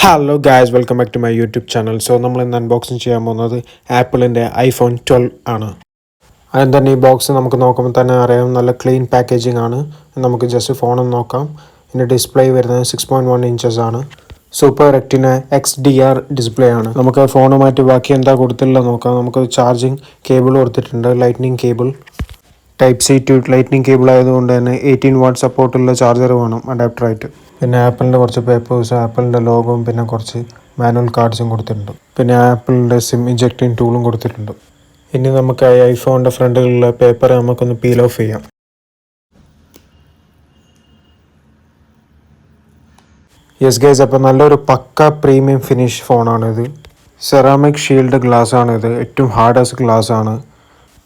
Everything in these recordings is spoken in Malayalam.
Hello guys, welcome back to my YouTube channel. So നമ്മൾ ഇന്ന് അൺബോക്സിങ് ചെയ്യാൻ പോകുന്നത് ആപ്പിളിൻ്റെ ഐഫോൺ 12 ആണ്. അതിന് തന്നെ ഈ ബോക്സ് നമുക്ക് നോക്കുമ്പോൾ തന്നെ അറിയാം, നല്ല ക്ലീൻ പാക്കേജിങ് ആണ്. നമുക്ക് ജസ്റ്റ് ഫോണൊന്ന് നോക്കാം. ഇതിൻ്റെ ഡിസ്പ്ലേ വരുന്നത് 6.1 ഇഞ്ചസ് ആണ്. സൂപ്പർ റെറ്റിന XDR ഡിസ്പ്ലേ ആണ്. നമുക്ക് ഫോണുമായിട്ട് ബാക്കി എന്താ കൊടുത്തിട്ടുള്ളത് നോക്കാം. നമുക്ക് ചാർജിങ് കേബിൾ കൊടുത്തിട്ടുണ്ട്, lightning cable, type C to lightning cable ആയതുകൊണ്ട് തന്നെ 18 വാട്ട് സപ്പോർട്ടുള്ള ചാർജർ വേണം അഡാപ്റ്ററായിട്ട്. പിന്നെ ആപ്പിളിൻ്റെ കുറച്ച് പേപ്പേഴ്സ്, ആപ്പിളിൻ്റെ ലോഗോയും പിന്നെ കുറച്ച് മാനുവൽ കാർഡ്സും കൊടുത്തിട്ടുണ്ട്. പിന്നെ ആപ്പിളിൻ്റെ സിം ഇജക്റ്റിംഗ് ടൂളും കൊടുത്തിട്ടുണ്ട്. ഇനി നമുക്ക് ഐഫോണിൻ്റെ ഫ്രണ്ടിലുള്ള പേപ്പർ നമുക്കൊന്ന് പീൽ ഓഫ് ചെയ്യാം. യെസ് ഗൈസ്, അപ്പോൾ നല്ലൊരു പക്ക പ്രീമിയം ഫിനിഷ് ഫോണാണിത്. സെറാമിക് ഷീൽഡ് ഗ്ലാസ് ആണിത്, ഏറ്റവും ഹാർഡസ്റ്റ് ഗ്ലാസ് ആണ്.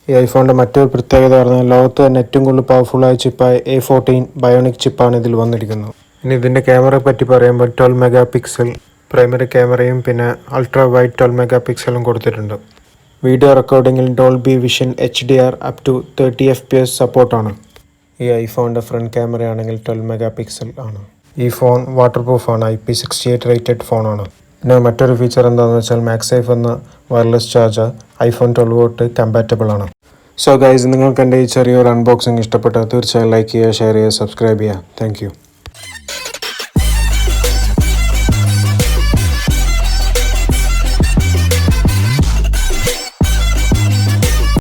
ഈ ഐഫോണിൻ്റെ മറ്റൊരു പ്രത്യേകത പറഞ്ഞാൽ ലോകത്ത് തന്നെ ഏറ്റവും കൂടുതൽ പവർഫുള്ളായ ചിപ്പായ A14 ബയോണിക് ചിപ്പാണ് ഇതിൽ വന്നിരിക്കുന്നത്. ഇനി ഇതിൻ്റെ ക്യാമറയെ പറ്റി പറയുമ്പോൾ 12 മെഗാ പിക്സൽ പ്രൈമറി ക്യാമറയും പിന്നെ അൾട്രാ വൈഡ് 12 മെഗാ പിക്സലും കൊടുത്തിട്ടുണ്ട്. വീഡിയോ റെക്കോർഡിങ്ങിൽ Dolby Vision HDR up to 30 FPS സപ്പോർട്ടാണ്. ഈ ഐഫോണിൻ്റെ ഫ്രണ്ട് ക്യാമറയാണെങ്കിൽ 12 മെഗാ പിക്സൽ ആണ്. ഈ ഫോൺ വാട്ടർ പ്രൂഫാണ്, IP68 റേറ്റഡ് ഫോണാണ്. പിന്നെ മറ്റൊരു ഫീച്ചർ എന്താണെന്ന് വെച്ചാൽ മാക്സേഫ് എന്ന വയർലെസ് ചാർജർ ഐഫോൺ 12 കമ്പാറ്റബിൾ ആണ്. സോ ഗൈസ്, നിങ്ങൾക്ക് എൻ്റെ ഈ ചെറിയൊരു അൺബോക്സിങ് ഇഷ്ടപ്പെട്ടാൽ തീർച്ചയായും ലൈക്ക് ചെയ്യുക, ഷെയർ ചെയ്യുക, സബ്സ്ക്രൈബ് ചെയ്യുക. താങ്ക്